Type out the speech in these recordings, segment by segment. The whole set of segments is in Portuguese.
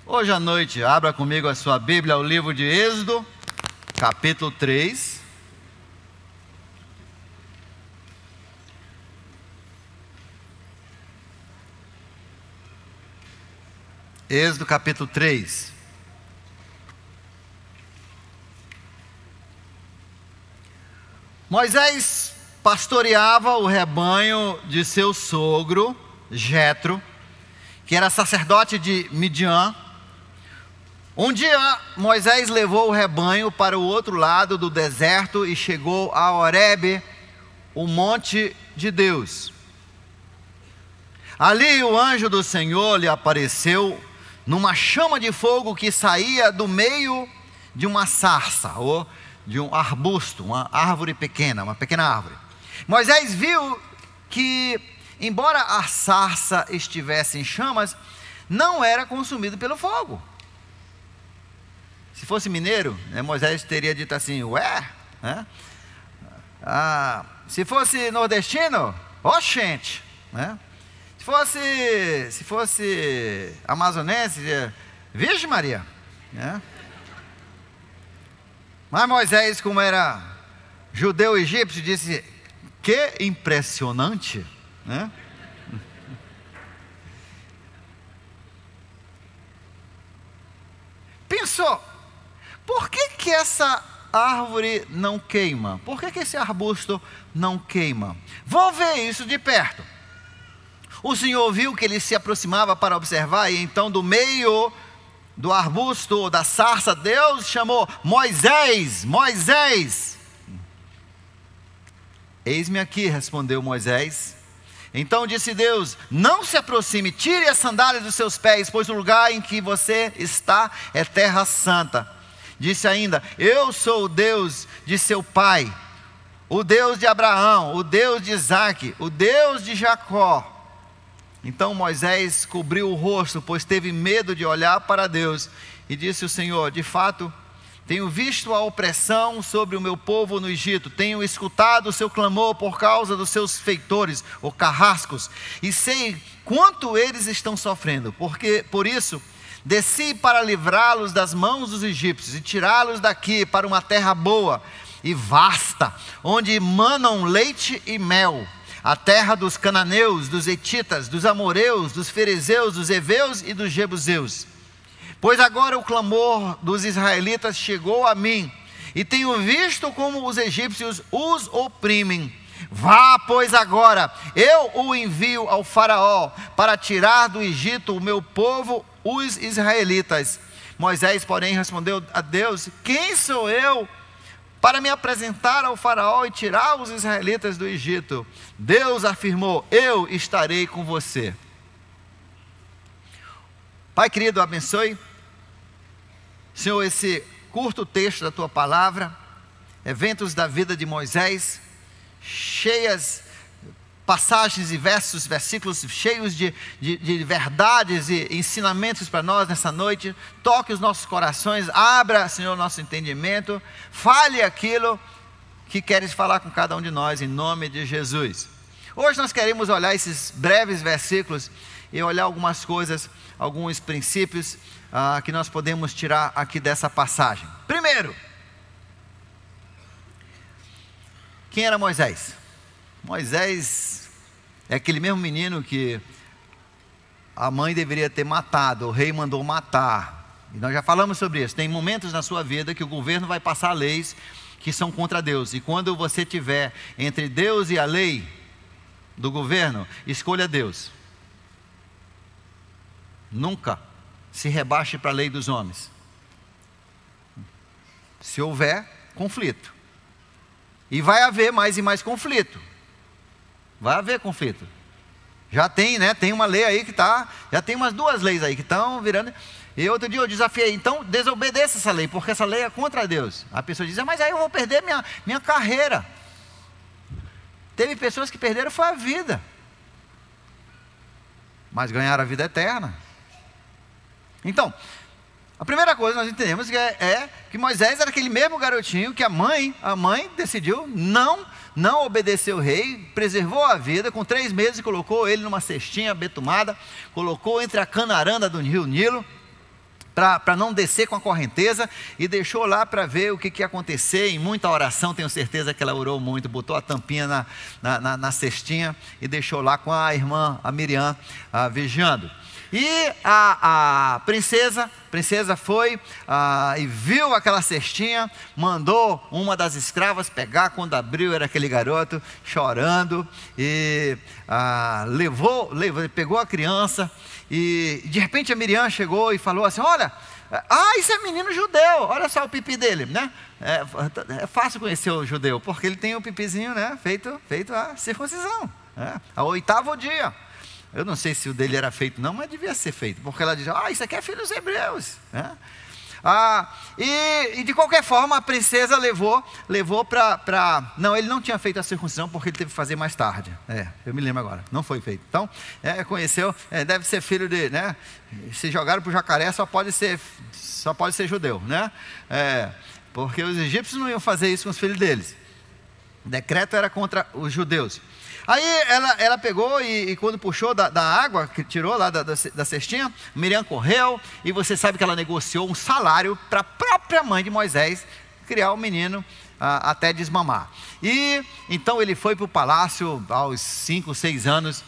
Hoje à noite, abra comigo a sua Bíblia, o livro de Êxodo, capítulo 3. Êxodo capítulo 3. Moisés pastoreava o rebanho de seu sogro, Jetro, que era sacerdote de Midian. Um dia, Moisés levou o rebanho para o outro lado do deserto e chegou a Horebe, o monte de Deus. Ali o anjo do Senhor lhe apareceu numa chama de fogo que saía do meio de uma sarça, ou de um arbusto, uma árvore pequena, uma pequena árvore. Moisés viu que, embora a sarça estivesse em chamas, não era consumido pelo fogo. Se fosse mineiro, Moisés teria dito assim, ué? Se fosse nordestino, oxente, né? Se fosse amazonense, Virgem Maria, né? Mas Moisés, como era judeu egípcio, disse, que impressionante, né? Pensou, por que essa árvore não queima? Por que esse arbusto não queima? Vou ver isso de perto. O Senhor viu que ele se aproximava para observar, e então do meio do arbusto ou da sarça, Deus chamou, Moisés, Moisés. Eis-me aqui, respondeu Moisés. Então disse Deus, não se aproxime, tire as sandálias dos seus pés, pois o lugar em que você está é terra santa. Disse ainda, eu sou o Deus de seu pai, o Deus de Abraão, o Deus de Isaque, o Deus de Jacó. Então Moisés cobriu o rosto, pois teve medo de olhar para Deus. E disse o Senhor, de fato, tenho visto a opressão sobre o meu povo no Egito, tenho escutado o seu clamor por causa dos seus feitores, ou carrascos, e sei quanto eles estão sofrendo, por isso desci para livrá-los das mãos dos egípcios e tirá-los daqui para uma terra boa e vasta, onde manam leite e mel, a terra dos cananeus, dos hetitas, dos amoreus, dos ferezeus, dos heveus e dos jebuseus. Pois agora o clamor dos israelitas chegou a mim, e tenho visto como os egípcios os oprimem. Vá, pois agora, eu o envio ao faraó, para tirar do Egito o meu povo, os israelitas. Moisés, porém, respondeu a Deus, quem sou eu para me apresentar ao faraó e tirar os israelitas do Egito? Deus afirmou, eu estarei com você. Pai querido, abençoe, Senhor, esse curto texto da Tua Palavra, eventos da vida de Moisés, cheias, passagens e versículos cheios de verdades e ensinamentos para nós nessa noite. Toque os nossos corações, abra, Senhor, nosso entendimento, fale aquilo que queres falar com cada um de nós, em nome de Jesus. Hoje nós queremos olhar esses breves versículos e olhar algumas coisas, alguns princípios que nós podemos tirar aqui dessa passagem. Primeiro, quem era Moisés? Moisés é aquele mesmo menino que a mãe deveria ter matado, o rei mandou matar. E nós já falamos sobre isso. Tem momentos na sua vida que o governo vai passar leis que são contra Deus. E quando você tiver entre Deus e a lei do governo, escolha Deus. Nunca se rebaixe para a lei dos homens. Se houver conflito, e vai haver mais e mais conflito, vai haver conflito. Já tem, tem uma lei aí que já tem umas 2 leis aí que estão virando. E outro dia eu desafiei, então desobedeça essa lei, porque essa lei é contra Deus. A pessoa diz, mas aí eu vou perder minha carreira. Teve pessoas que perderam foi a vida, mas ganharam a vida eterna. Então, a primeira coisa que nós entendemos que Moisés era aquele mesmo garotinho que a mãe decidiu não obedecer o rei, preservou a vida, com 3 meses colocou ele numa cestinha betumada, colocou entre a canaranda do rio Nilo, para não descer com a correnteza, e deixou lá para ver o que ia acontecer. Em muita oração, tenho certeza que ela orou muito, botou a tampinha na cestinha e deixou lá com a irmã, a Miriam, vigiando. E a princesa foi e viu aquela cestinha, mandou uma das escravas pegar. Quando abriu, era aquele garoto chorando, e pegou a criança. E de repente a Miriam chegou e falou assim: olha, isso é menino judeu, olha só o pipi dele, né? É fácil conhecer o judeu, porque ele tem o pipizinho, né? Feito a circuncisão, né? Ao 8º dia. Eu não sei se o dele era feito não, mas devia ser feito, porque ela diz: isso aqui é filho dos hebreus, né? E de qualquer forma a princesa levou para... Não, ele não tinha feito a circuncisão, porque ele teve que fazer mais tarde. Eu me lembro agora, não foi feito. Então, conheceu, deve ser filho de... né? Se jogaram para o jacaré, só pode ser judeu, né? Porque os egípcios não iam fazer isso com os filhos deles. O decreto era contra os judeus. Aí ela pegou e quando puxou da água, que tirou lá da cestinha, Miriam correu, e você sabe que ela negociou um salário para a própria mãe de Moisés criar o menino até desmamar. E então ele foi para o palácio aos 5, 6 anos,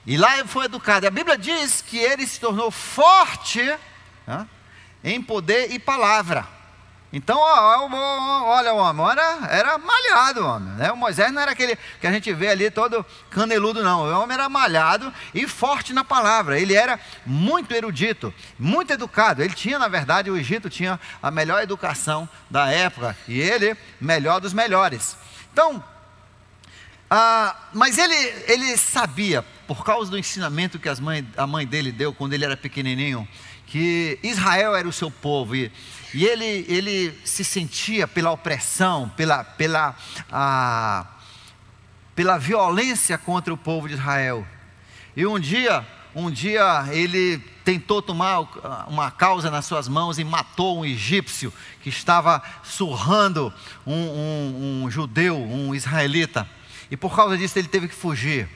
e lá ele foi educado. A Bíblia diz que ele se tornou forte em poder e palavra. Então, olha, o homem era malhado, homem, né? O Moisés não era aquele que a gente vê ali todo caneludo, não. O homem era malhado e forte na palavra. Ele era muito erudito, muito educado. Ele tinha, na verdade, o Egito tinha a melhor educação da época, e ele, melhor dos melhores. Então, mas ele sabia, por causa do ensinamento que a mãe dele deu quando ele era pequenininho, que Israel era o seu povo, e ele se sentia pela opressão, pela violência contra o povo de Israel. E um dia ele tentou tomar uma causa nas suas mãos e matou um egípcio que estava surrando um judeu, um israelita. E por causa disso ele teve que fugir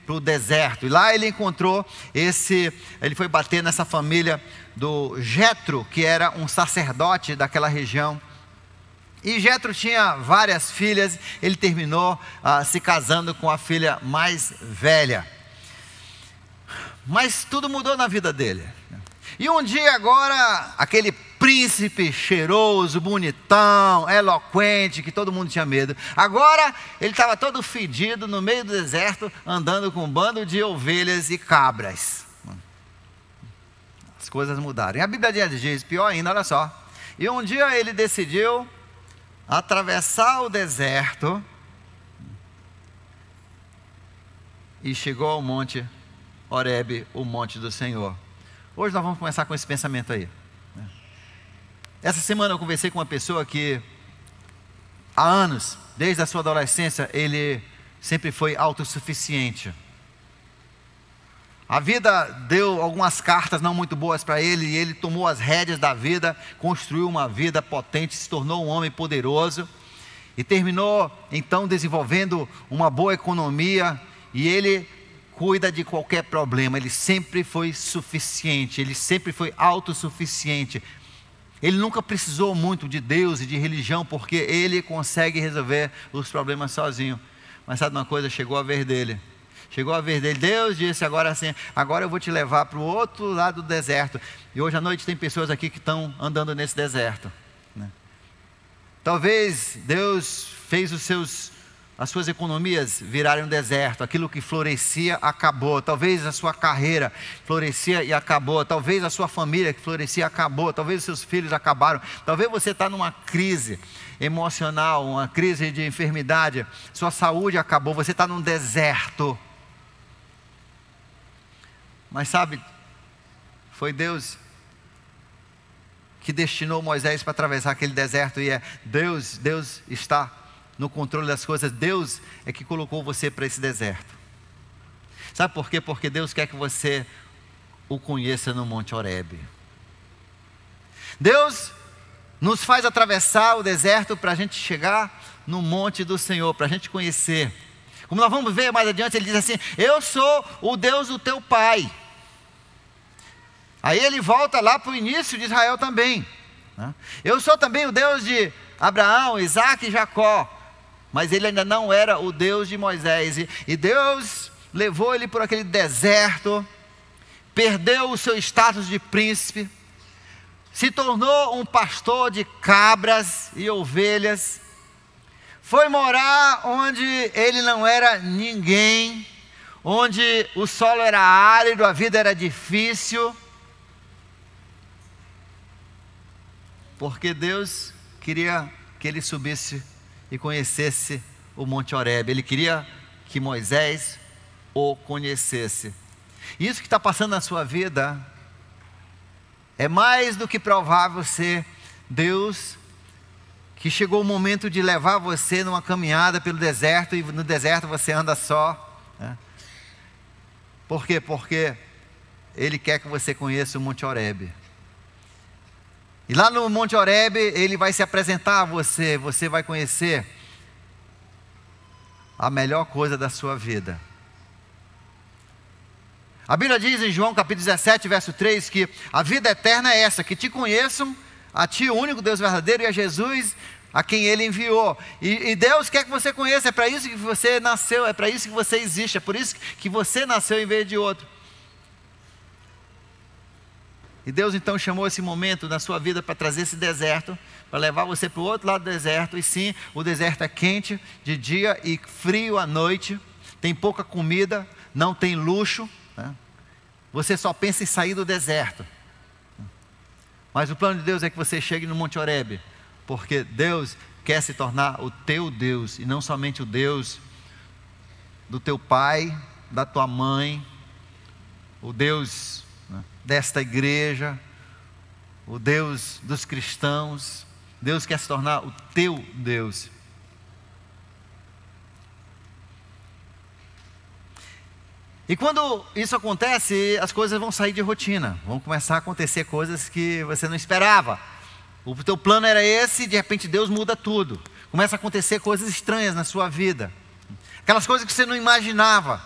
para o deserto. E lá ele encontrou ele foi bater nessa família do Jetro, que era um sacerdote daquela região. E Jetro tinha várias filhas. Ele terminou se casando com a filha mais velha. Mas tudo mudou na vida dele. E um dia agora, aquele príncipe cheiroso, bonitão, eloquente, que todo mundo tinha medo, agora ele estava todo fedido no meio do deserto, andando com um bando de ovelhas e cabras. As coisas mudaram. E a Bíblia diz, pior ainda, olha só. E um dia ele decidiu atravessar o deserto e chegou ao monte Horebe, o monte do Senhor. Hoje nós vamos começar com esse pensamento aí. Essa semana eu conversei com uma pessoa que há anos, desde a sua adolescência, ele sempre foi autossuficiente. A vida deu algumas cartas não muito boas para ele, e ele tomou as rédeas da vida, construiu uma vida potente, se tornou um homem poderoso, e terminou então desenvolvendo uma boa economia, e ele cuida de qualquer problema. Ele sempre foi suficiente, ele sempre foi autossuficiente. Ele nunca precisou muito de Deus e de religião, porque ele consegue resolver os problemas sozinho. Mas sabe uma coisa? Chegou a vez dele. Deus disse agora assim: agora eu vou te levar para o outro lado do deserto. E hoje à noite tem pessoas aqui que estão andando nesse deserto, né? Talvez Deus fez as suas economias virarem um deserto. Aquilo que florescia acabou. Talvez a sua carreira florescia e acabou. Talvez a sua família que florescia acabou. Talvez os seus filhos acabaram. Talvez você está numa crise emocional, uma crise de enfermidade. Sua saúde acabou. Você está num deserto. Mas sabe, foi Deus que destinou Moisés para atravessar aquele deserto. E Deus está no controle das coisas. Deus é que colocou você para esse deserto. Sabe por quê? Porque Deus quer que você o conheça no Monte Horebe. Deus nos faz atravessar o deserto para a gente chegar no monte do Senhor, para a gente conhecer. Como nós vamos ver mais adiante, ele diz assim: eu sou o Deus do teu pai. Aí ele volta lá para o início de Israel também. Eu sou também o Deus de Abraão, Isaac e Jacó. Mas ele ainda não era o Deus de Moisés. E Deus levou ele por aquele deserto, perdeu o seu status de príncipe, se tornou um pastor de cabras e ovelhas, foi morar onde ele não era ninguém, onde o solo era árido, a vida era difícil, porque Deus queria que ele subisse e conhecesse o Monte Horebe. Ele queria que Moisés o conhecesse. Isso que está passando na sua vida é mais do que provável ser Deus que chegou o momento de levar você numa caminhada pelo deserto, e no deserto você anda só, né? Por quê? Porque Ele quer que você conheça o Monte Horebe. E lá no Monte Horebe Ele vai se apresentar a você. Você vai conhecer a melhor coisa da sua vida. A Bíblia diz em João capítulo 17, verso 3, que a vida eterna é essa, que te conheçam, a ti o único Deus verdadeiro, e a Jesus a quem Ele enviou. E Deus quer que você conheça, é para isso que você nasceu, é para isso que você existe, é por isso que você nasceu em vez de outro. E Deus então chamou esse momento na sua vida para trazer esse deserto, para levar você para o outro lado do deserto. E sim, o deserto é quente de dia e frio à noite, tem pouca comida, não tem luxo, né? Você só pensa em sair do deserto. Mas o plano de Deus é que você chegue no Monte Horebe, porque Deus quer se tornar o teu Deus, e não somente o Deus do teu pai, da tua mãe, o Deus, né, desta igreja, o Deus dos cristãos. Deus quer se tornar o teu Deus. E quando isso acontece, as coisas vão sair de rotina, vão começar a acontecer coisas que você não esperava. O teu plano era esse, e de repente Deus muda tudo. Começa a acontecer coisas estranhas na sua vida, aquelas coisas que você não imaginava.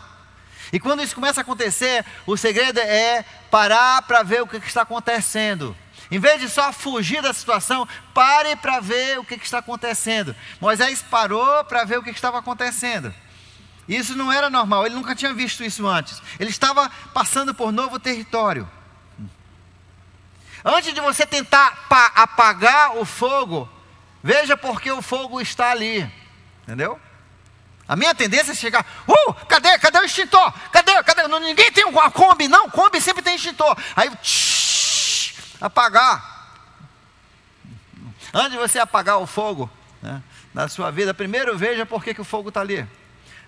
E quando isso começa a acontecer, o segredo é parar para ver o que está acontecendo. Em vez de só fugir da situação, pare para ver o que está acontecendo. Moisés parou para ver o que estava acontecendo. Isso não era normal, ele nunca tinha visto isso antes. Ele estava passando por novo território. Antes de você tentar apagar o fogo, veja porque o fogo está ali. Entendeu? A minha tendência é chegar, cadê o extintor? Cadê? Ninguém tem uma Kombi, não, Kombi sempre tem extintor. Aí, apagar. Antes de você apagar o fogo, né, na sua vida, primeiro veja por que o fogo está ali.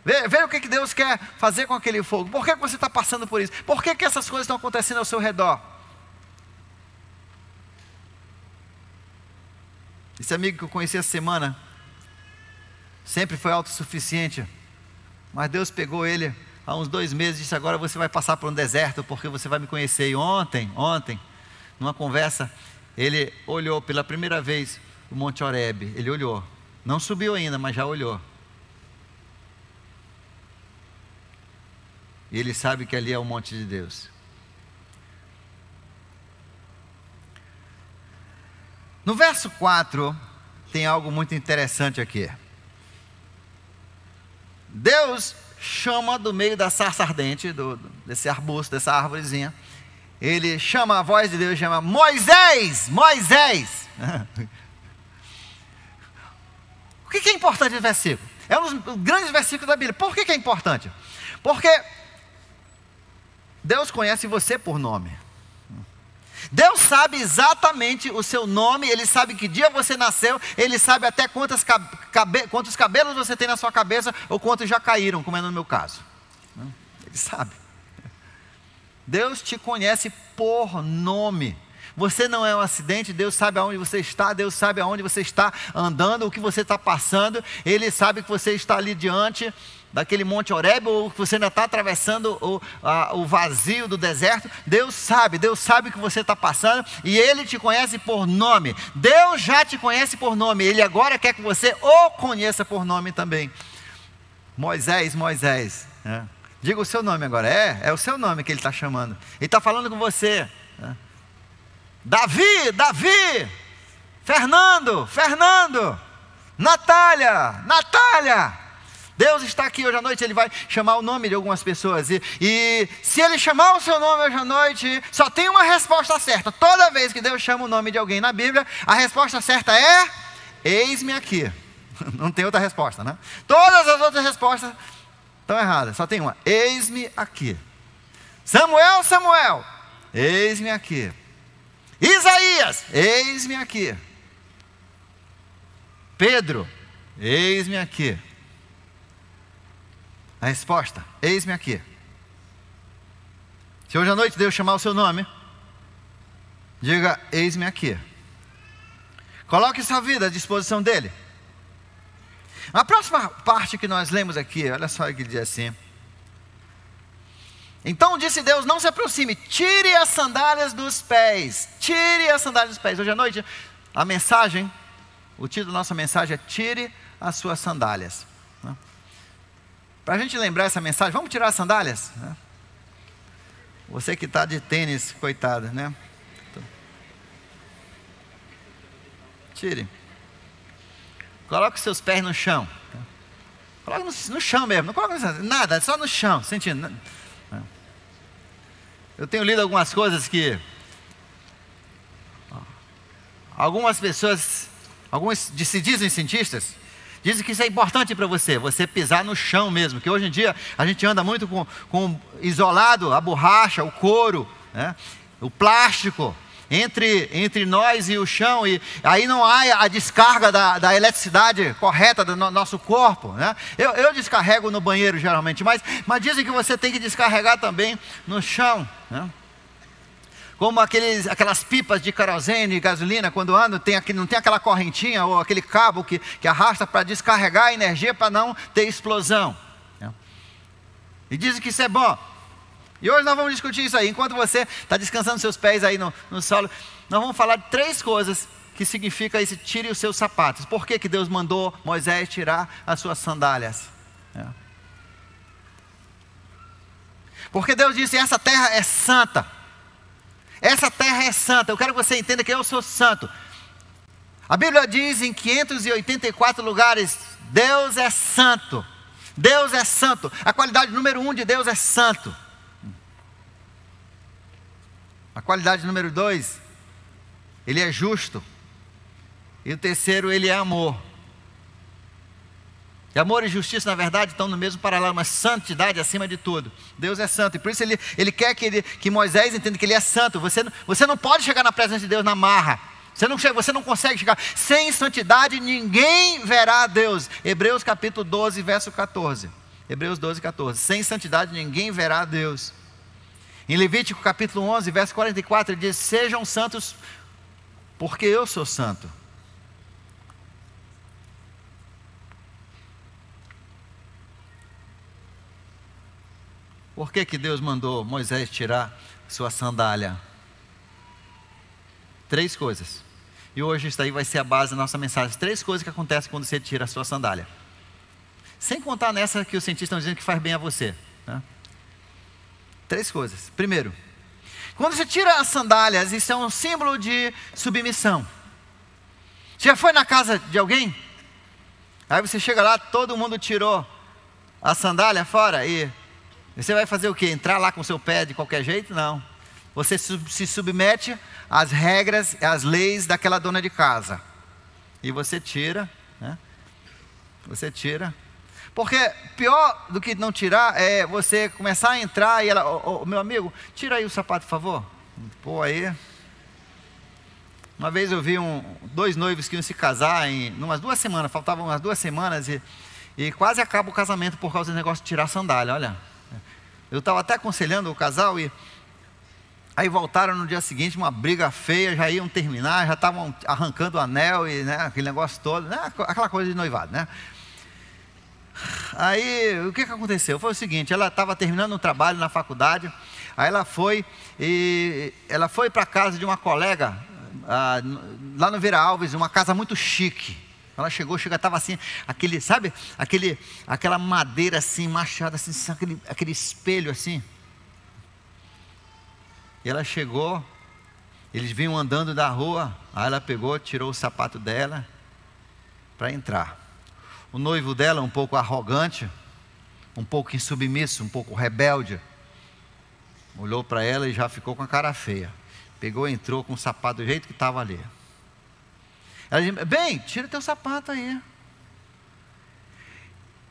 Veja o que Deus quer fazer com aquele fogo. Por que você está passando por isso? Por que essas coisas estão acontecendo ao seu redor? Esse amigo que eu conheci essa semana sempre foi autossuficiente, mas Deus pegou ele há uns 2 meses e disse: agora você vai passar por um deserto porque você vai me conhecer. E ontem, numa conversa, ele olhou pela primeira vez o Monte Horebe. Ele olhou, não subiu ainda, mas já olhou. E ele sabe que ali é o monte de Deus. No verso 4, tem algo muito interessante aqui. Deus chama do meio da sarça ardente, desse arbusto, dessa árvorezinha. Ele chama, a voz de Deus chama: Moisés, Moisés. O que é importante nesse versículo? É um dos grandes versículos da Bíblia. Por que é importante? Porque Deus conhece você por nome. Deus sabe exatamente o seu nome, Ele sabe que dia você nasceu, Ele sabe até quantos cabelos você tem na sua cabeça, ou quantos já caíram, como é no meu caso. Ele sabe. Deus te conhece por nome. Você não é um acidente, Deus sabe aonde você está, Deus sabe aonde você está andando, o que você está passando. Ele sabe que você está ali diante daquele Monte Horebe, ou que você ainda está atravessando o vazio do deserto. Deus sabe o que você está passando, e Ele te conhece por nome. Deus já te conhece por nome, Ele agora quer que você o conheça por nome também. Moisés, Moisés, Diga o seu nome agora. É o seu nome que Ele está chamando. Ele está falando com você. Davi, Fernando, Natália. Deus está aqui hoje à noite, Ele vai chamar o nome de algumas pessoas. E se Ele chamar o seu nome hoje à noite, só tem uma resposta certa. Toda vez que Deus chama o nome de alguém na Bíblia, a resposta certa é: eis-me aqui. Não tem outra resposta, né? Todas as outras respostas estão erradas, só tem uma: eis-me aqui. Samuel, eis-me aqui. Isaías, eis-me aqui. Pedro, eis-me aqui. A resposta: eis-me aqui. Se hoje à noite Deus chamar o seu nome, diga: eis-me aqui. Coloque sua vida à disposição dEle. A próxima parte que nós lemos aqui, olha só o que diz assim: então disse Deus: não se aproxime, tire as sandálias dos pés. Tire as sandálias dos pés. Hoje à noite, a mensagem, o título da nossa mensagem é: tire as suas sandálias. Para a gente lembrar essa mensagem, vamos tirar as sandálias? Você que está de tênis, coitado, né? Tire. Coloque seus pés no chão. Coloque no chão mesmo, não coloque nada, só no chão, sentindo. Eu tenho lido algumas coisas que algumas pessoas, alguns se dizem cientistas, dizem que isso é importante para você pisar no chão mesmo, que hoje em dia a gente anda muito com isolado, a borracha, o couro, né? O plástico entre nós e o chão, e aí não há a descarga da eletricidade correta do nosso corpo, né? Eu descarrego no banheiro geralmente, mas dizem que você tem que descarregar também no chão, né? Como aquelas pipas de querosene e gasolina, quando andam, não tem aquela correntinha ou aquele cabo que arrasta para descarregar a energia para não ter explosão, né? E dizem que isso é bom. E hoje nós vamos discutir isso aí. Enquanto você está descansando seus pés aí no solo, nós vamos falar de 3 coisas que significa esse: tire os seus sapatos. Por que Deus mandou Moisés tirar as suas sandálias? Porque Deus disse: essa terra é santa. Essa terra é santa. Eu quero que você entenda que eu sou santo. A Bíblia diz em 584 lugares: Deus é santo. Deus é santo. A qualidade número 1 de Deus é santo. A qualidade número 2, Ele é justo. E o terceiro, Ele é amor. E amor e justiça, na verdade, estão no mesmo paralelo, mas santidade acima de tudo. Deus é santo, e por isso Ele quer que Moisés entenda que Ele é santo. Você não pode chegar na presença de Deus na marra. Você não consegue chegar. Sem santidade ninguém verá a Deus. Hebreus capítulo 12, verso 14. Hebreus 12, 14. Sem santidade ninguém verá a Deus. Em Levítico capítulo 11, verso 44, ele diz: sejam santos, porque eu sou santo. Por que Deus mandou Moisés tirar sua sandália? 3 coisas. E hoje isso aí vai ser a base da nossa mensagem. 3 coisas que acontecem quando você tira a sua sandália. Sem contar nessa que os cientistas estão dizendo que faz bem a você, né? 3 coisas. Primeiro, quando você tira as sandálias, isso é um símbolo de submissão. Você já foi na casa de alguém? Aí você chega lá, todo mundo tirou a sandália fora e você vai fazer o quê? Entrar lá com o seu pé de qualquer jeito? Não. Você se submete às regras, às leis daquela dona de casa. E você tira, né? Você tira. Porque pior do que não tirar é você começar a entrar e ela: meu amigo, tira aí o sapato, por favor. Pô, aí. Uma vez eu vi 2 noivos que iam se casar em umas 2 semanas, faltavam umas 2 semanas e quase acaba o casamento por causa do negócio de tirar a sandália, olha. Eu estava até aconselhando o casal e aí voltaram no dia seguinte, uma briga feia, já iam terminar, já estavam arrancando o anel e, né, aquele negócio todo, né, aquela coisa de noivado, né? Aí o que aconteceu? Foi o seguinte: ela estava terminando um trabalho na faculdade, aí ela foi para a casa de uma colega, lá no Vira Alves, uma casa muito chique. Ela chegou, estava assim, aquela madeira assim, machada assim, aquele espelho assim. E ela chegou Eles vinham andando da rua, aí ela pegou, tirou o sapato dela para entrar. O noivo dela, um pouco arrogante, um pouco insubmisso, um pouco rebelde, olhou para ela e já ficou com a cara feia. Pegou e entrou com o sapato do jeito que estava ali. Ela disse: bem, tira o teu sapato aí.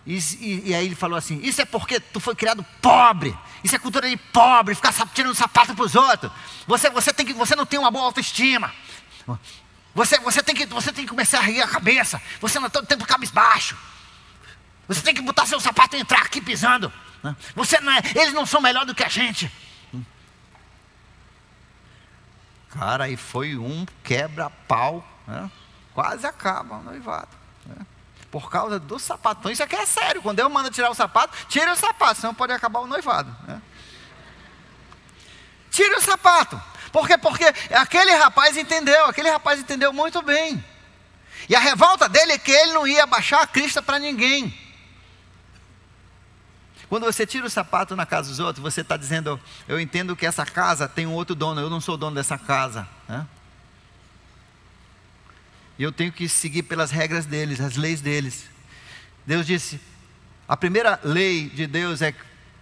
E aí ele falou assim: isso é porque tu foi criado pobre. Isso é cultura de pobre, ficar tirando sapato para os outros. Você não tem uma boa autoestima. Você tem que começar a rir a cabeça. Você não está todo tempo cabisbaixo. Você tem que botar seu sapato e entrar aqui pisando. Eles não são melhor do que a gente. Cara, aí foi um quebra-pau, né? Quase acaba o noivado, né? Por causa do sapato. Então isso aqui é sério. Quando Deus manda tirar o sapato, tira o sapato, senão pode acabar o noivado, né? Tira o sapato. Por quê? Porque aquele rapaz entendeu muito bem. E a revolta dele é que ele não ia baixar a crista para ninguém. Quando você tira o sapato na casa dos outros, você está dizendo: eu entendo que essa casa tem um outro dono, eu não sou dono dessa casa, né? E eu tenho que seguir pelas regras deles, as leis deles. Deus disse, a primeira lei de Deus é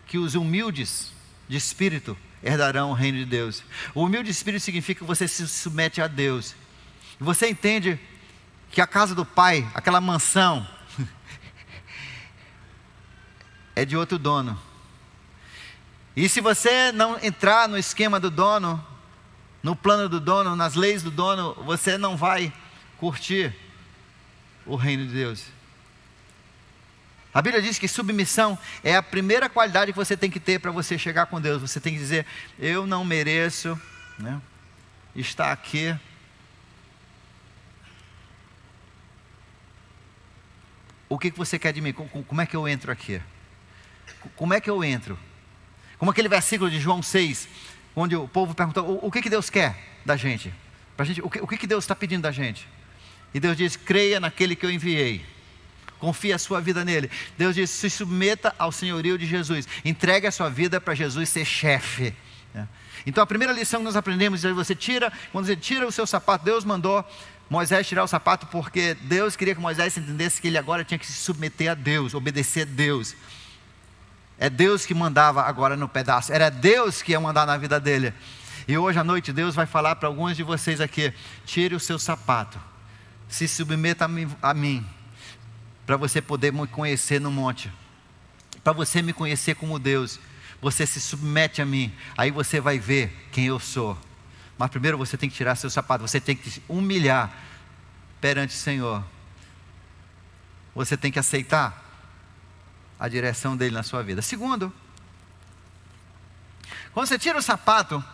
que os humildes de espírito herdarão o reino de Deus. O humilde de espírito significa que você se submete a Deus. E você entende que a casa do Pai, aquela mansão, é de outro dono. E se você não entrar no esquema do dono, no plano do dono, nas leis do dono, você não vai curtir o reino de Deus. A Bíblia diz que submissão é a primeira qualidade que você tem que ter para você chegar com Deus. Você tem que dizer: eu não mereço, né, estar aqui. O que você quer de mim? Como é que eu entro aqui? Como é que eu entro? Como aquele versículo de João 6, onde o povo perguntou: o que Deus quer da gente? O que Deus está pedindo da gente? E Deus diz: creia naquele que eu enviei. Confie a sua vida nele. Deus diz: se submeta ao senhorio de Jesus. Entregue a sua vida para Jesus ser chefe. Então a primeira lição que nós aprendemos é: quando você tira o seu sapato, Deus mandou Moisés tirar o sapato porque Deus queria que Moisés entendesse que ele agora tinha que se submeter a Deus, obedecer a Deus. É Deus que mandava agora no pedaço. Era Deus que ia mandar na vida dele. E hoje à noite Deus vai falar para alguns de vocês aqui: tire o seu sapato, se submeta a mim, para você poder me conhecer no monte, para você me conhecer como Deus. Você se submete a mim, aí você vai ver quem eu sou. Mas primeiro você tem que tirar seu sapato, você tem que se humilhar perante o Senhor. Você tem que aceitar a direção dele na sua vida. Segundo, quando você tira o sapato,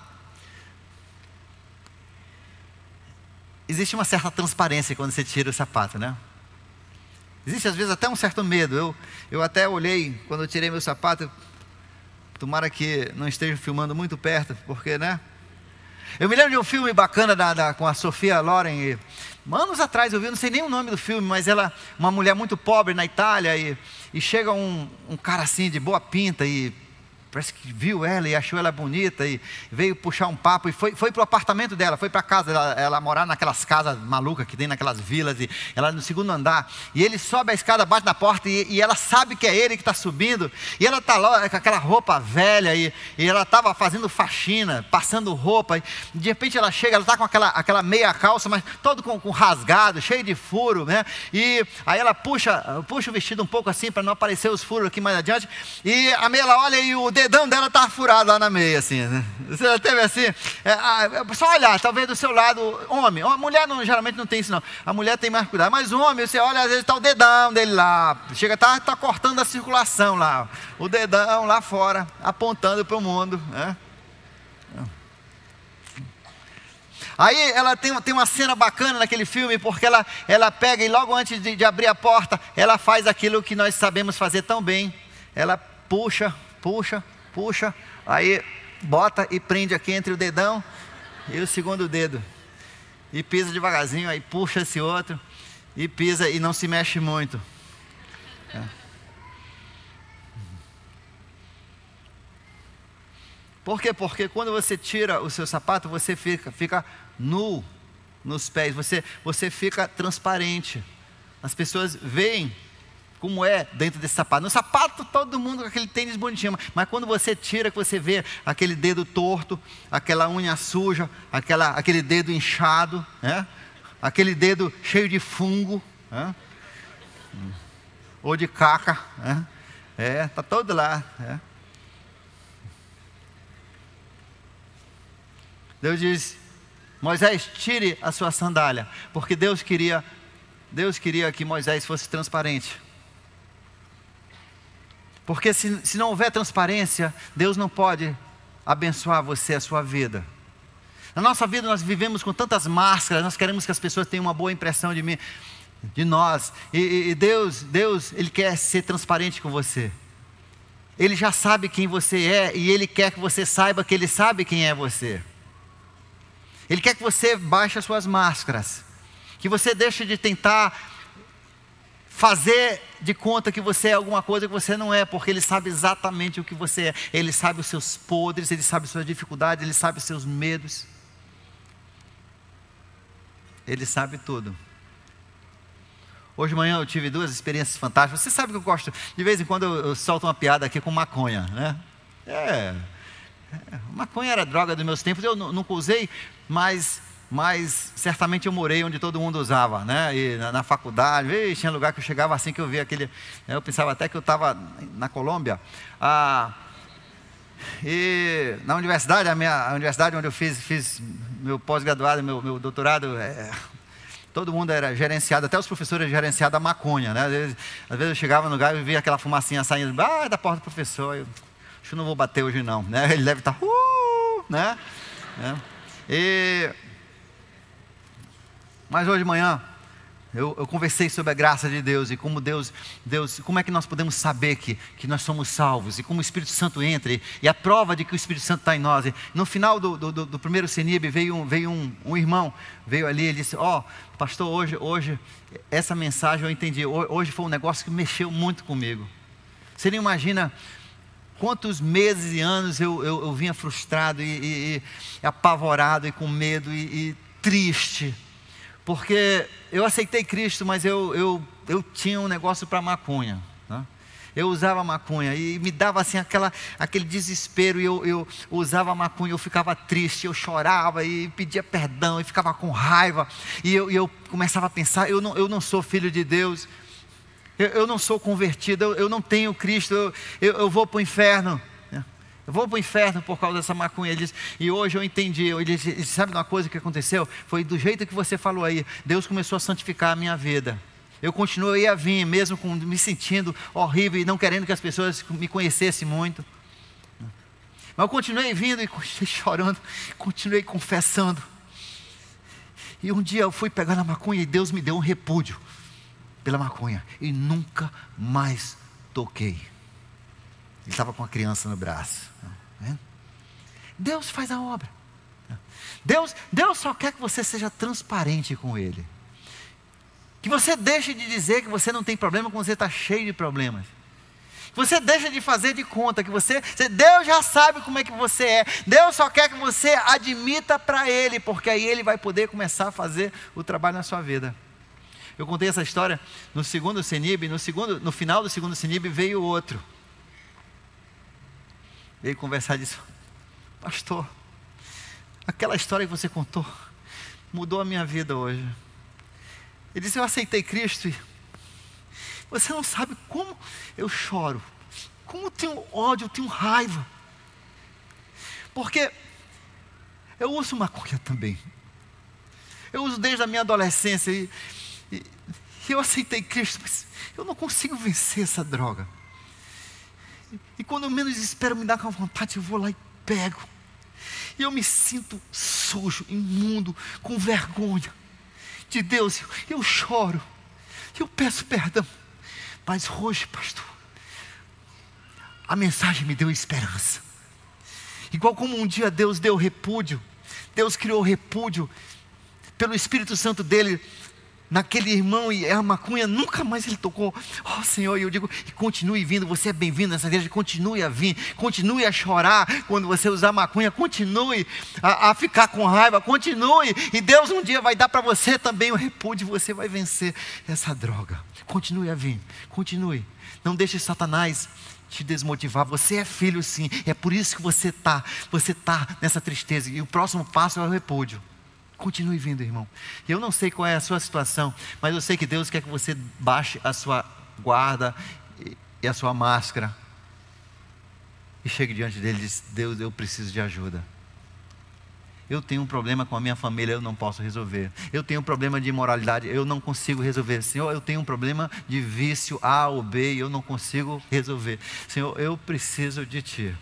existe uma certa transparência quando você tira o sapato, né? Existe às vezes até um certo medo. Eu até olhei, quando eu tirei meu sapato, tomara que não esteja filmando muito perto, porque, né? Eu me lembro de um filme bacana com a Sophia Loren, anos atrás eu vi, não sei nem o nome do filme, mas ela, uma mulher muito pobre na Itália, e chega um cara assim, de boa pinta, e parece que viu ela e achou ela bonita e veio puxar um papo e foi para o apartamento dela, foi para casa, ela morar naquelas casas malucas que tem naquelas vilas, e ela no segundo andar, e ele sobe a escada, bate na porta e ela sabe que é ele que está subindo, e ela está lá com aquela roupa velha e ela estava fazendo faxina, passando roupa, e de repente ela chega, ela está com aquela meia calça, mas todo com rasgado, cheio de furo, né? E aí ela puxa o vestido um pouco assim para não aparecer os furos aqui mais adiante, e a meia ela olha e o dedão dela estava furado lá na meia, assim, né? Você já teve assim? Só olhar, talvez do seu lado, homem. A mulher geralmente não tem isso, não. A mulher tem mais cuidado. Mas o homem, você olha, às vezes está o dedão dele lá. Chega, tá cortando a circulação lá. O dedão lá fora, apontando para o mundo, né? Aí ela tem uma cena bacana naquele filme, porque ela pega e logo antes de abrir a porta, ela faz aquilo que nós sabemos fazer tão bem. Ela puxa, aí bota e prende aqui entre o dedão e o segundo dedo. E pisa devagarzinho, aí puxa esse outro e pisa e não se mexe muito. Por quê? Porque quando você tira o seu sapato, você fica nu nos pés, você fica transparente. As pessoas veem como é dentro desse sapato. No sapato todo mundo com aquele tênis bonitinho, mas quando você tira, que você vê aquele dedo torto, aquela unha suja, aquele dedo inchado, né? Aquele dedo cheio de fungo, né? Ou de caca, né? Tá todo lá, né? Deus diz: Moisés, tire a sua sandália, porque Deus queria que Moisés fosse transparente. Porque se não houver transparência, Deus não pode abençoar você, a sua vida. Na nossa vida nós vivemos com tantas máscaras, nós queremos que as pessoas tenham uma boa impressão de nós. E Deus, Ele quer ser transparente com você. Ele já sabe quem você é e Ele quer que você saiba que Ele sabe quem é você. Ele quer que você baixe as suas máscaras, que você deixe de tentar fazer de conta que você é alguma coisa que você não é, porque Ele sabe exatamente o que você é. Ele sabe os seus podres, Ele sabe as suas dificuldades, Ele sabe os seus medos. Ele sabe tudo. Hoje de manhã eu tive 2 experiências fantásticas. Você sabe que eu gosto, de vez em quando eu solto uma piada aqui com maconha, né? Maconha era droga dos meus tempos, eu nunca usei, mas certamente eu morei onde todo mundo usava, né? E na faculdade, tinha lugar que eu chegava assim que eu via aquele, eu pensava até que eu estava na Colômbia. E na universidade, a universidade onde eu fiz meu pós-graduado, meu doutorado, todo mundo era gerenciado, até os professores eram gerenciados a maconha, né? Às vezes eu chegava no lugar e via aquela fumacinha saindo da porta do professor. Acho que não vou bater hoje não, né? Ele deve estar, né? Mas hoje de manhã eu conversei sobre a graça de Deus e como como é que nós podemos saber que nós somos salvos e como o Espírito Santo entra e a prova de que o Espírito Santo está em nós. E no final do primeiro CENIB veio um irmão, veio ali, ele disse: pastor, hoje essa mensagem eu entendi, hoje foi um negócio que mexeu muito comigo. Você nem imagina quantos meses e anos eu vinha frustrado e apavorado e com medo e triste, porque eu aceitei Cristo, mas eu tinha um negócio para maconha, né? Eu usava maconha e me dava assim aquele desespero, e eu usava maconha, eu ficava triste, eu chorava e pedia perdão e ficava com raiva, e eu começava a pensar: eu não sou filho de Deus, eu não sou convertido, eu não tenho Cristo, eu vou para o inferno. Eu vou para o inferno por causa dessa maconha. Ele disse, e hoje eu entendi. Ele disse: sabe uma coisa que aconteceu? Foi do jeito que você falou aí. Deus começou a santificar a minha vida. Eu continuei a vir, mesmo me sentindo horrível e não querendo que as pessoas me conhecessem muito. Mas eu continuei vindo e continuei chorando, continuei confessando. E um dia eu fui pegar na maconha e Deus me deu um repúdio pela maconha. E nunca mais toquei. Ele estava com a criança no braço. Deus faz a obra. Deus só quer que você seja transparente com Ele. Que você deixe de dizer que você não tem problema quando você está cheio de problemas. Que você deixe de fazer de conta que Deus já sabe como é que você é. Deus só quer que você admita para Ele, porque aí Ele vai poder começar a fazer o trabalho na sua vida. Eu contei essa história no segundo CENIB, no final do segundo CENIB veio outro. Veio conversar e disse: pastor, aquela história que você contou mudou a minha vida hoje. Ele disse: eu aceitei Cristo e você não sabe como eu choro, como eu tenho ódio, eu tenho raiva, porque eu uso maconha também. Eu uso desde a minha adolescência e eu aceitei Cristo, mas eu não consigo vencer essa droga. E quando eu menos espero, me dá com vontade, eu vou lá e pego. E eu me sinto sujo, imundo, com vergonha de Deus. Eu choro, eu peço perdão. Mas hoje, pastor, a mensagem me deu esperança. Igual como um dia Deus deu repúdio, Deus criou repúdio pelo Espírito Santo dele naquele irmão, e a maconha nunca mais ele tocou. Oh Senhor, e eu digo, e continue vindo, você é bem-vindo nessa igreja, continue a vir, continue a chorar quando você usar maconha, continue a ficar com raiva, continue, e Deus um dia vai dar para você também o repúdio, você vai vencer essa droga. Continue a vir, continue, não deixe Satanás te desmotivar. Você é filho sim, é por isso que você está nessa tristeza, e o próximo passo é o repúdio. Continue vindo, irmão. Eu não sei qual é a sua situação, mas eu sei que Deus quer que você baixe a sua guarda e a sua máscara e chegue diante dele e diz: Deus, eu preciso de ajuda. Eu tenho um problema com a minha família, eu não posso resolver. Eu tenho um problema de imoralidade, eu não consigo resolver. Senhor, eu tenho um problema de vício A ou B e eu não consigo resolver. Senhor, eu preciso de Ti.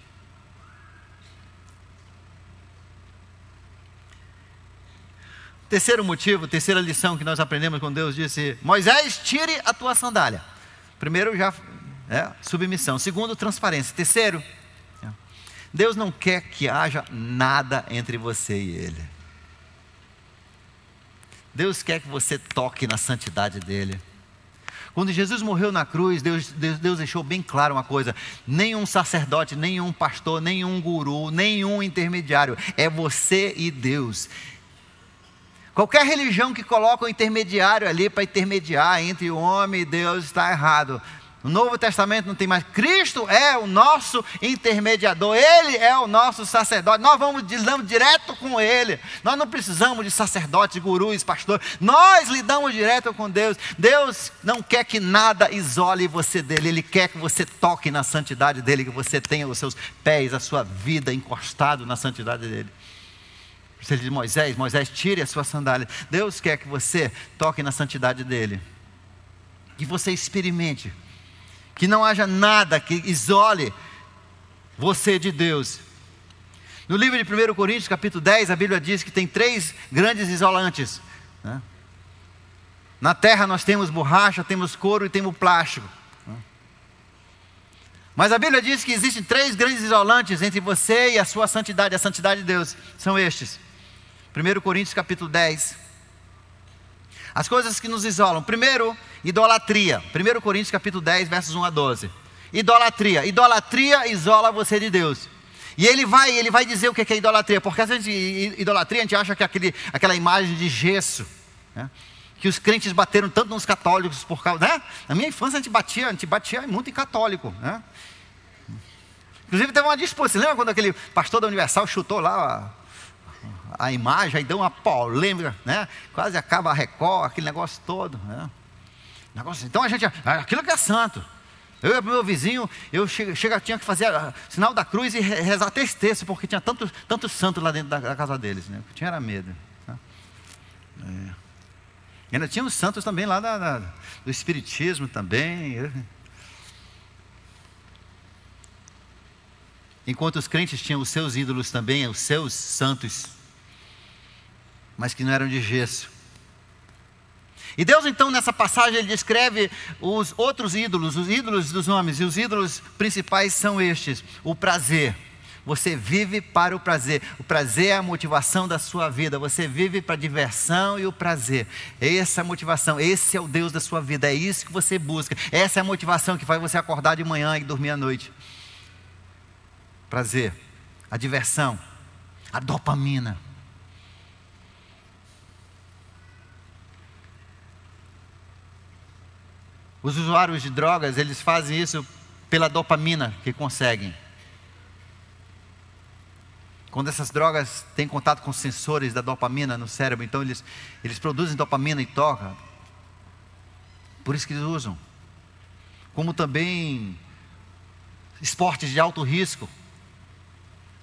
Terceiro motivo, terceira lição que nós aprendemos quando Deus disse: Moisés, tire a tua sandália. Primeiro, já submissão. Segundo, transparência. Terceiro, Deus não quer que haja nada entre você e Ele. Deus quer que você toque na santidade dEle. Quando Jesus morreu na cruz, Deus deixou bem claro uma coisa: nenhum sacerdote, nenhum pastor, nenhum guru, nenhum intermediário. É você e Deus. Qualquer religião que coloca um intermediário ali para intermediar entre o homem e Deus está errado. No Novo Testamento não tem mais. Cristo é o nosso intermediador. Ele é o nosso sacerdote. Nós vamos direto com Ele. Nós não precisamos de sacerdotes, gurus, pastores. Nós lidamos direto com Deus. Deus não quer que nada isole você dEle. Ele quer que você toque na santidade dEle, que você tenha os seus pés, a sua vida encostado na santidade dEle. Ele diz: Moisés, tire a sua sandália. Deus quer que você toque na santidade dEle, que você experimente, que não haja nada que isole você de Deus. No livro de 1 Coríntios, capítulo 10, a Bíblia diz que tem 3 grandes isolantes, né? Na terra nós temos borracha, temos couro e temos plástico, né? Mas a Bíblia diz que existem 3 grandes isolantes entre você e a sua santidade, a santidade de Deus. São estes. 1 Coríntios capítulo 10. As coisas que nos isolam. Primeiro, idolatria. 1 Coríntios capítulo 10, versos 1 a 12. Idolatria. Idolatria isola você de Deus. E ele vai dizer o que é idolatria. Porque às vezes idolatria a gente acha que é aquela imagem de gesso, né? Que os crentes bateram tanto nos católicos por causa, né? Na minha infância a gente batia muito em católico, né? Inclusive teve uma disputa. Você lembra quando aquele pastor da Universal chutou lá a imagem, aí deu uma polêmica, né? Quase acaba a Record, aquele negócio todo, né? Então a gente, aquilo que é santo. Eu e meu vizinho, tinha que fazer sinal da cruz e rezar até esse texto, porque tinha tantos santos lá dentro da casa deles, né? Eu tinha era medo, né? E ainda tinha os santos também lá do Espiritismo também. Enquanto os crentes tinham os seus ídolos também, os seus santos, mas que não eram de gesso. E Deus então nessa passagem ele descreve os outros ídolos, os ídolos dos homens, e os ídolos principais são estes: o prazer. Você vive para o prazer. O prazer é a motivação da sua vida. Você vive para a diversão e o prazer. Essa é a motivação, esse é o Deus da sua vida, é isso que você busca. Essa é a motivação que faz você acordar de manhã e dormir à noite. Prazer, a diversão, a dopamina. Os usuários de drogas, eles fazem isso pela dopamina que conseguem. Quando essas drogas têm contato com sensores da dopamina no cérebro, então eles produzem dopamina e tocam. Por isso que eles usam. Como também esportes de alto risco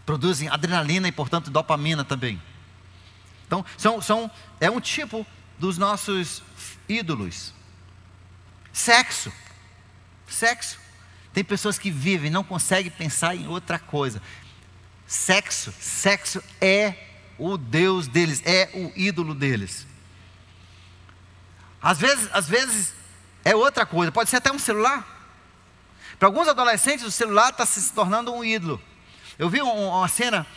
produzem adrenalina e, portanto, dopamina também. Então, é um tipo dos nossos ídolos. Sexo. Tem pessoas que vivem, não conseguem pensar em outra coisa. Sexo é o Deus deles, é o ídolo deles. Às vezes é outra coisa, pode ser até um celular. Para alguns adolescentes o celular está se tornando um ídolo. Eu vi uma cena,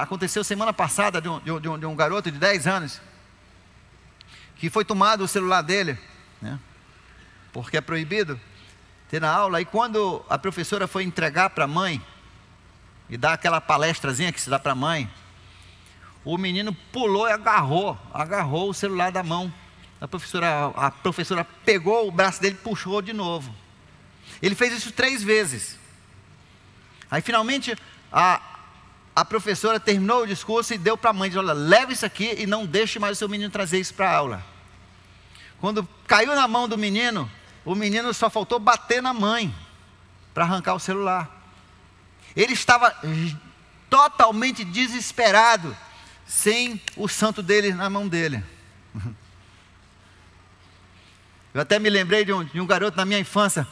aconteceu semana passada, de um garoto de 10 anos, que foi tomado o celular dele, né? Porque é proibido ter na aula. E quando a professora foi entregar para a mãe, e dar aquela palestrazinha que se dá para a mãe, o menino pulou e agarrou o celular da mão. A professora pegou o braço dele e puxou de novo. Ele fez isso 3 vezes. Aí finalmente a professora terminou o discurso e deu para a mãe, disse: olha, leve isso aqui e não deixe mais o seu menino trazer isso para a aula. Quando caiu na mão do menino, o menino só faltou bater na mãe para arrancar o celular. Ele estava totalmente desesperado, sem o santo dele na mão dele. Eu até me lembrei de um garoto na minha infância,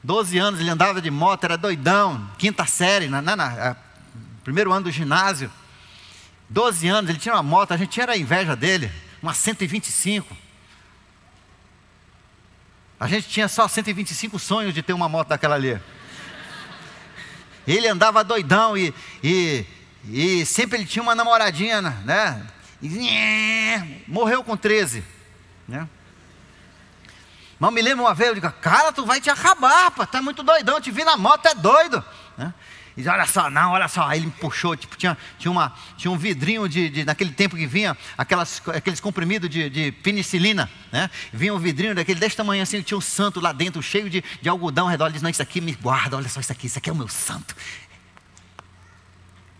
12 anos, ele andava de moto, era doidão, 5ª série, primeiro ano do ginásio. 12 anos, ele tinha uma moto, a gente era inveja dele, uma 125. A gente tinha só 125 sonhos de ter uma moto daquela ali. Ele andava doidão e sempre ele tinha uma namoradinha, né? E morreu com 13, né? Mas me lembro uma vez, eu digo: cara, tu vai te acabar, pô, tu é muito doidão, eu te vi na moto, é doido, né? E diz: olha só, aí ele me puxou, tipo, tinha um vidrinho naquele tempo que vinha, aqueles comprimidos de penicilina, né? Vinha um vidrinho daquele desse tamanho assim, tinha um santo lá dentro, cheio de algodão ao redor. Ele disse: não, isso aqui me guarda, olha só isso aqui é o meu santo.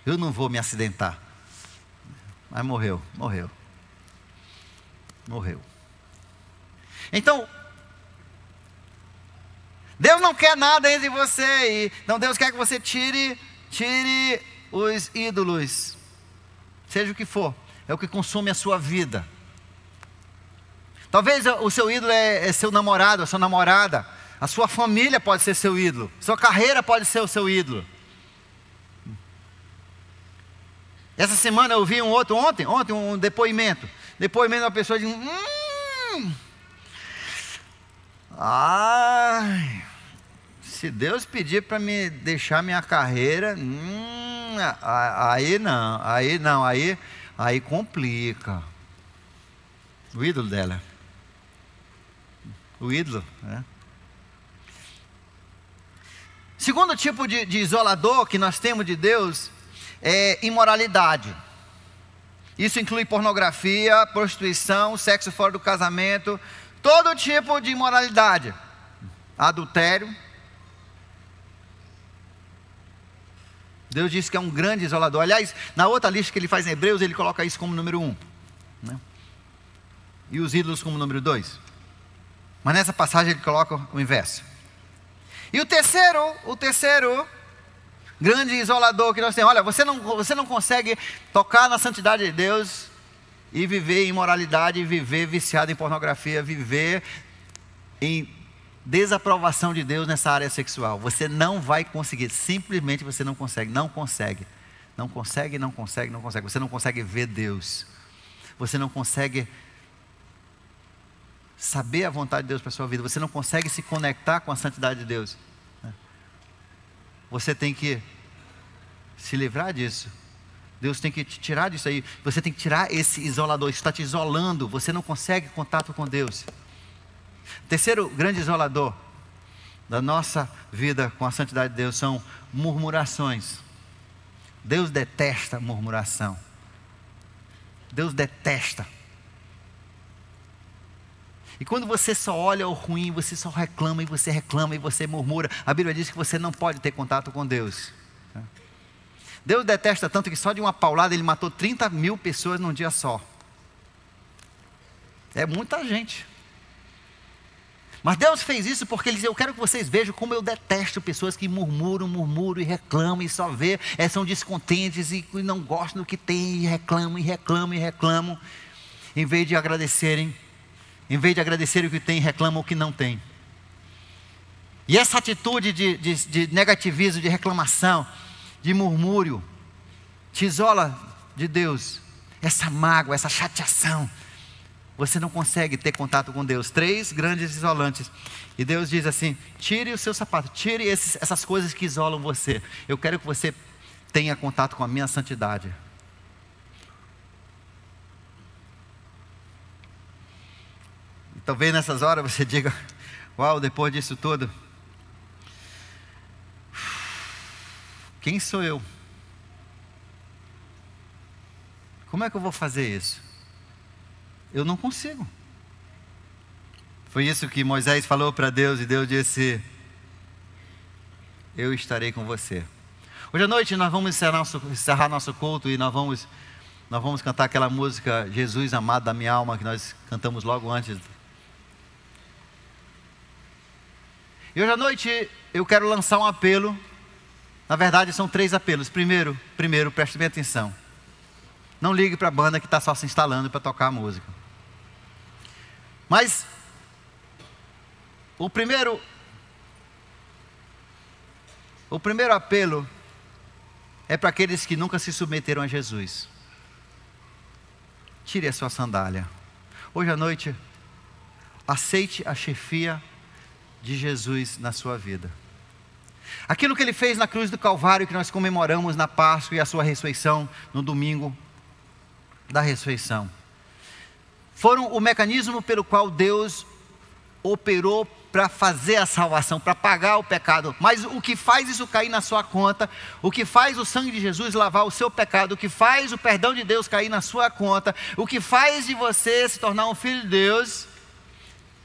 Eu não vou me acidentar. Mas morreu. Então, Deus não quer nada entre você. Então Deus quer que você tire os ídolos. Seja o que for. É o que consome a sua vida. Talvez o seu ídolo é seu namorado, a sua namorada. A sua família pode ser seu ídolo. Sua carreira pode ser o seu ídolo. Essa semana eu vi ontem um depoimento. Depoimento de uma pessoa dizendo: se Deus pedir para me deixar minha carreira, aí complica. O ídolo dela. O ídolo, né? Segundo tipo de isolador que nós temos de Deus é imoralidade. Isso inclui pornografia, prostituição, sexo fora do casamento, todo tipo de imoralidade. Adultério. Deus diz que é um grande isolador. Aliás, na outra lista que ele faz em Hebreus, ele coloca isso como número 1, né? E os ídolos como número 2. Mas nessa passagem ele coloca o inverso. E o terceiro grande isolador que nós temos: olha, você não consegue tocar na santidade de Deus e viver em imoralidade, viver viciado em pornografia, viver em desaprovação de Deus nessa área sexual. Você não vai conseguir, simplesmente você não consegue. Você não consegue ver Deus. Você não consegue saber a vontade de Deus para a sua vida. Você não consegue se conectar com a santidade de Deus. Você tem que se livrar disso. Deus tem que te tirar disso aí. Você tem que tirar esse isolador. Isso está te isolando. Você não consegue contato com Deus. Terceiro grande isolador da nossa vida com a santidade de Deus são murmurações. Deus detesta murmuração. Deus detesta. E quando você só olha o ruim, você só reclama e você murmura, a Bíblia diz que você não pode ter contato com Deus. Deus detesta tanto que só de uma paulada ele matou 30 mil pessoas num dia só. É muita gente. Mas Deus fez isso porque Ele diz: eu quero que vocês vejam como eu detesto pessoas que murmuram e reclamam e só vê, são descontentes e não gostam do que tem e reclamam. Em vez de agradecerem o que tem, reclamam o que não tem. E essa atitude de negativismo, de reclamação, de murmúrio, te isola de Deus. Essa mágoa, essa chateação, você não consegue ter contato com Deus. 3 grandes isolantes. E Deus diz assim: tire o seu sapato, tire essas coisas que isolam você. Eu quero que você tenha contato com a minha santidade. Talvez nessas horas você diga: uau, depois disso tudo, quem sou eu? Como é que eu vou fazer isso? Eu não consigo. Foi isso que Moisés falou para Deus, e Deus disse: eu estarei com você. Hoje à noite nós vamos encerrar nosso culto, e nós vamos cantar aquela música Jesus amado da minha alma, que nós cantamos logo antes. E hoje à noite eu quero lançar um apelo. Na verdade são 3 apelos. Primeiro, preste bem atenção. Não ligue para a banda que está só se instalando para tocar a música. Mas o primeiro apelo é para aqueles que nunca se submeteram a Jesus. Tire a sua sandália. Hoje à noite, aceite a chefia de Jesus na sua vida. Aquilo que Ele fez na cruz do Calvário, que nós comemoramos na Páscoa, e a sua ressurreição no domingo da ressurreição, foram o mecanismo pelo qual Deus operou para fazer a salvação, para pagar o pecado. Mas o que faz isso cair na sua conta, o que faz o sangue de Jesus lavar o seu pecado, o que faz o perdão de Deus cair na sua conta, o que faz de você se tornar um filho de Deus,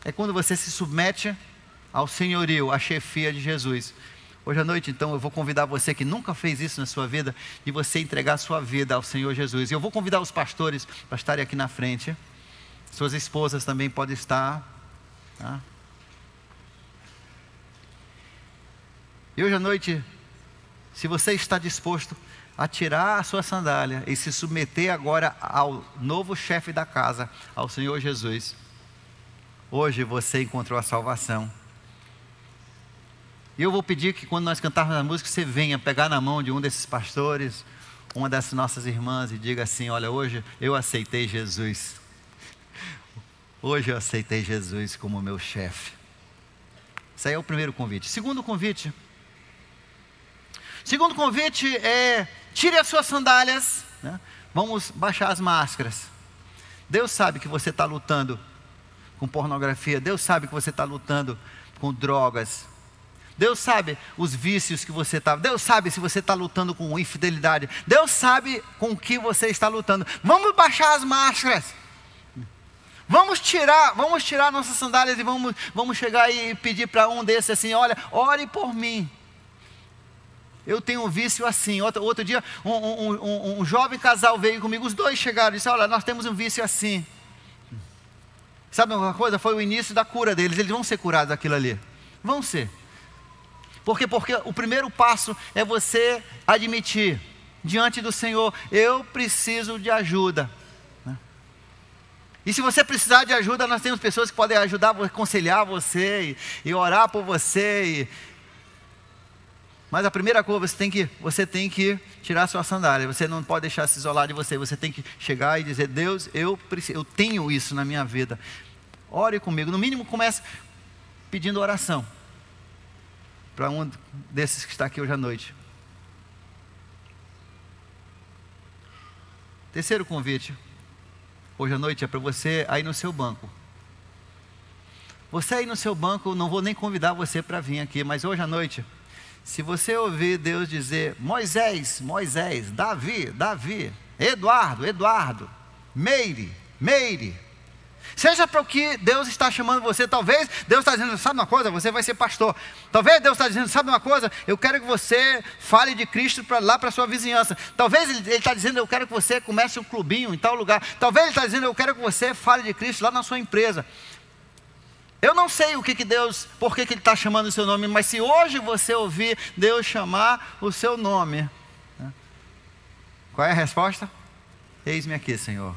é quando você se submete ao senhorio, à chefia de Jesus. Hoje à noite, então, eu vou convidar você que nunca fez isso na sua vida, de você entregar a sua vida ao Senhor Jesus. E eu vou convidar os pastores para estarem aqui na frente. Suas esposas também podem estar, tá? E hoje à noite, se você está disposto a tirar a sua sandália e se submeter agora ao novo chefe da casa, ao Senhor Jesus, hoje você encontrou a salvação. E eu vou pedir que quando nós cantarmos a música, você venha pegar na mão de um desses pastores, uma dessas nossas irmãs, e diga assim: olha, hoje eu aceitei Jesus. Hoje eu aceitei Jesus como meu chefe. Esse aí é o primeiro convite. Segundo convite é: tire as suas sandálias, né? Vamos baixar as máscaras. Deus sabe que você está lutando com pornografia. Deus sabe que você está lutando com drogas. Deus sabe os vícios que você está. Deus sabe se você está lutando com infidelidade. Deus sabe com o que você está lutando. Vamos baixar as máscaras. Vamos tirar nossas sandálias e vamos chegar e pedir para um desses assim: olha, ore por mim. Eu tenho um vício assim. Outro dia, um jovem casal veio comigo. Os dois chegaram e disseram: olha, nós temos um vício assim. Sabe uma coisa? Foi o início da cura deles. Eles vão ser curados daquilo ali. Vão ser. Por quê? Porque o primeiro passo é você admitir diante do Senhor: eu preciso de ajuda. E se você precisar de ajuda, nós temos pessoas que podem ajudar, aconselhar você e orar por você. Mas a primeira coisa, você tem que tirar sua sandália. Você não pode deixar se isolar de você. Você tem que chegar e dizer: Deus, eu tenho isso na minha vida. Ore comigo. No mínimo, comece pedindo oração para um desses que está aqui hoje à noite. Terceiro convite hoje à noite é para você aí no seu banco. Você aí no seu banco, não vou nem convidar você para vir aqui, mas hoje à noite, se você ouvir Deus dizer: Moisés, Moisés, Davi, Davi, Eduardo, Meire, seja para o que Deus está chamando você. Talvez Deus está dizendo: sabe uma coisa? Você vai ser pastor. Talvez Deus está dizendo: sabe uma coisa? Eu quero que você fale de Cristo lá para a sua vizinhança. Talvez Ele está dizendo: eu quero que você comece um clubinho em tal lugar. Talvez Ele está dizendo: eu quero que você fale de Cristo lá na sua empresa. Eu não sei por que Ele está chamando o seu nome, mas se hoje você ouvir Deus chamar o seu nome, né? Qual é a resposta? Eis-me aqui, Senhor.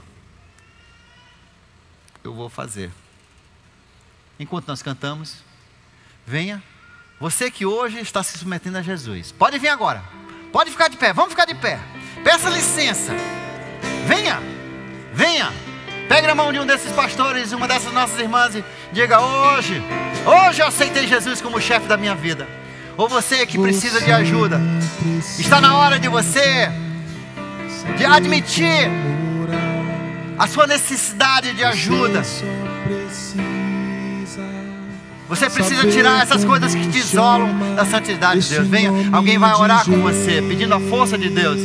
Eu vou fazer. Enquanto nós cantamos, venha. Você que hoje está se submetendo a Jesus, pode vir agora. Pode ficar de pé. Vamos ficar de pé. Peça licença. Venha. Pegue na mão de um desses pastores, uma dessas nossas irmãs, e diga: hoje eu aceitei Jesus como chefe da minha vida. Ou você que precisa de ajuda, está na hora de você de admitir a sua necessidade de ajuda. Você precisa tirar essas coisas que te isolam da santidade de Deus. Venha, alguém vai orar com você, pedindo a força de Deus.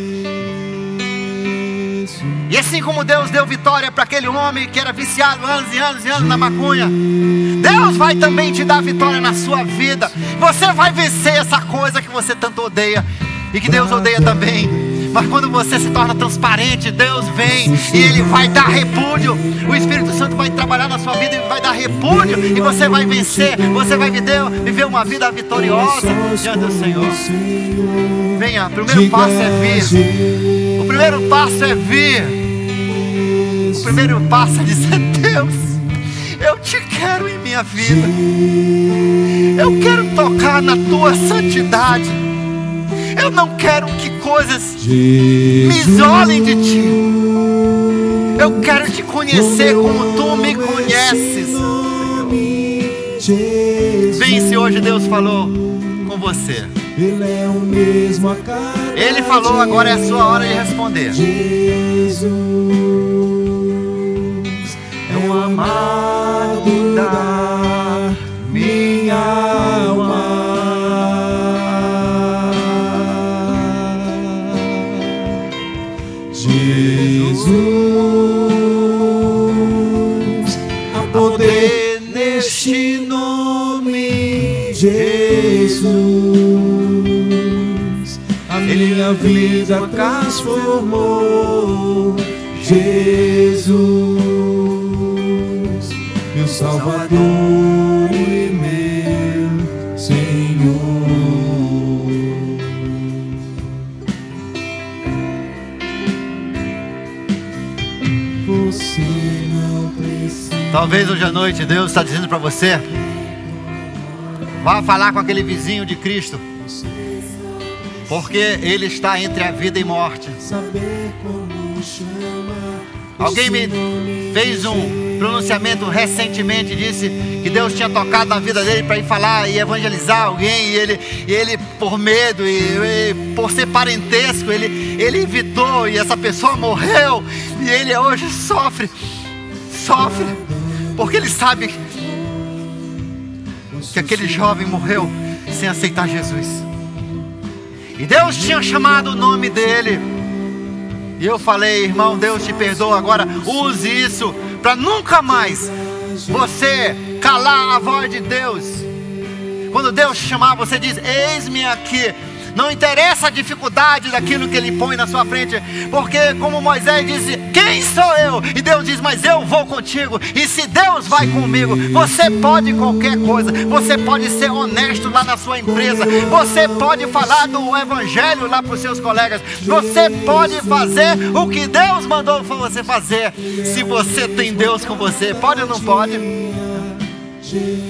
E assim como Deus deu vitória para aquele homem que era viciado anos e anos e anos na maconha, Deus vai também te dar vitória na sua vida. Você vai vencer essa coisa que você tanto odeia e que Deus odeia também. Mas quando você se torna transparente, Deus vem e Ele vai dar repúdio. O Espírito Santo vai trabalhar na sua vida e vai dar repúdio. E você vai vencer, você vai viver uma vida vitoriosa diante do Senhor. Venha, o primeiro passo é vir. O primeiro passo é vir. O primeiro passo é dizer: Deus, eu te quero em minha vida. Eu quero tocar na tua santidade. Eu não quero que coisas me isolem de ti. Eu quero te conhecer como tu me conheces. Vem, se hoje Deus falou com você. Ele falou, agora é a sua hora de responder. Jesus é o amado da minha alma. Jesus, há poder neste nome, Jesus. A minha vida transformou, Jesus, meu Salvador e meu Senhor. Você não precisa. Talvez hoje à noite Deus está dizendo para você: vá falar com aquele vizinho de Cristo, porque ele está entre a vida e morte. Alguém me fez um pronunciamento recentemente, disse que Deus tinha tocado na vida dele para ir falar e evangelizar alguém, e ele por medo e por ser parentesco, ele evitou, e essa pessoa morreu, e ele hoje sofre, porque ele sabe que aquele jovem morreu sem aceitar Jesus. E Deus tinha chamado o nome dele. E eu falei: irmão, Deus te perdoa. Agora use isso para nunca mais você calar a voz de Deus. Quando Deus te chamar, você diz: eis-me aqui. Não interessa a dificuldade daquilo que Ele põe na sua frente, porque como Moisés disse: quem sou eu? E Deus diz: mas eu vou contigo. E se Deus vai comigo, você pode qualquer coisa. Você pode ser honesto lá na sua empresa. Você pode falar do Evangelho lá para os seus colegas. Você pode fazer o que Deus mandou você fazer. Se você tem Deus com você, pode ou não pode?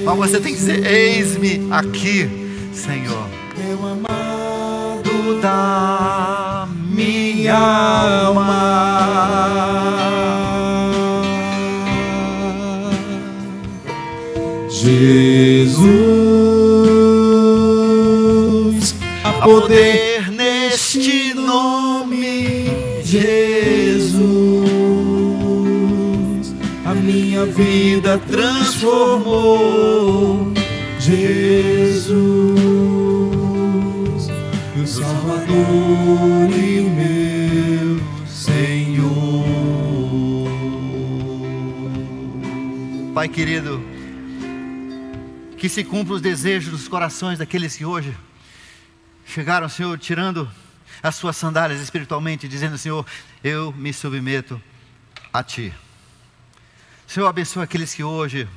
Mas você tem que dizer: eis-me aqui, Senhor, da minha alma. Jesus, há poder neste nome, Jesus. A minha vida transformou, Jesus, meu Salvador e meu Senhor. Pai querido, que se cumpram os desejos dos corações daqueles que hoje chegaram, Senhor, tirando as suas sandálias espiritualmente, dizendo: Senhor, eu me submeto a Ti. Senhor, abençoa aqueles que hoje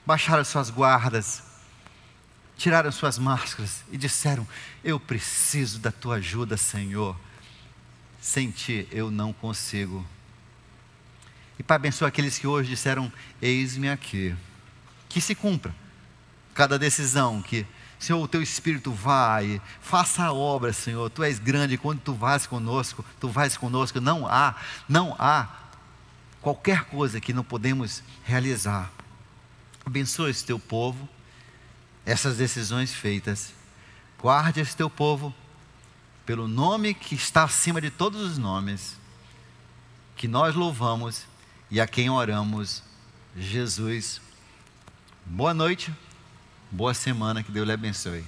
baixaram suas guardas, tiraram suas máscaras e disseram: eu preciso da tua ajuda, Senhor. Sem ti eu não consigo. E Pai, abençoa aqueles que hoje disseram: eis-me aqui. Que se cumpra cada decisão, que, Senhor, o teu Espírito vai, faça a obra, Senhor. Tu és grande, quando tu vais conosco, não há qualquer coisa que não podemos realizar. Abençoa esse teu povo, essas decisões feitas. Guarde esse teu povo pelo nome que está acima de todos os nomes, que nós louvamos e a quem oramos, Jesus. Boa noite Boa semana, que Deus lhe abençoe.